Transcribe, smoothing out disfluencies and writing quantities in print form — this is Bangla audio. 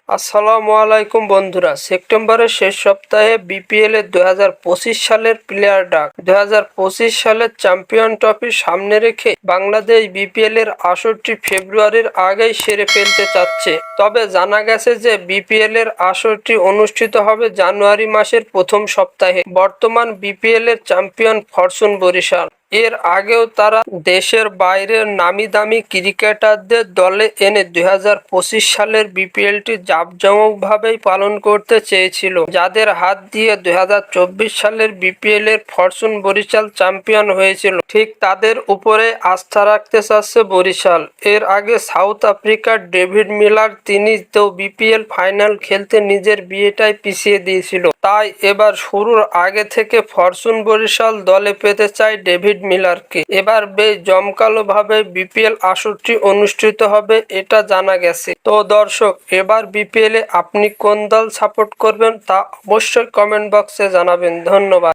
আসসালামু আলাইকুম বন্ধুরা, সেপ্টেম্বরের শেষ সপ্তাহে বিপিএল এর 2025 সালের প্লেয়ার ডাক। 2025 সালের চ্যাম্পিয়ন ট্রফি সামনে রেখে বাংলাদেশ বিপিএল এর আসরটি ফেব্রুয়ারির আগেই সেরে ফেলতে চাচ্ছে। তবে জানা গেছে যে বিপিএল এর আসরটি অনুষ্ঠিত হবে জানুয়ারি মাসের প্রথম সপ্তাহে। বর্তমান বিপিএল এর চ্যাম্পিয়ন ফরচুন বরিশাল। এর আগেও তারা দেশের বাইরের নামিদামি ক্রিকেটারদের দলে এনে 2025 সালের বিপিএলটি জাঁকজমকভাবেই পালন করতে চেয়েছিল, যাদের হাত দিয়ে 2024 সালের বিপিএল এর ফরচুন বরিশাল চ্যাম্পিয়ন হয়েছিল। ঠিক তাদের উপরে আস্থা রাখতে চাচ্ছে বরিশাল। এর আগে সাউথ আফ্রিকার ডেভিড মিলার তিনি তো বিপিএল ফাইনাল খেলতে নিজের বিয়েটাই পিছিয়ে দিয়েছিল, তাই এবার শুরুর আগে থেকে ফরচুন বরিশাল দলে পেতে চায় ডেভিড মিলারকে। এবার বেশ জমকালো ভাবে বিপিএল আসরটি অনুষ্ঠিত হবে এটা জানা গেছে। তো দর্শক, এবার বিপিএল এ আপনি কোন দল সাপোর্ট করবেন তা অবশ্যই কমেন্ট বক্সে জানাবেন। ধন্যবাদ।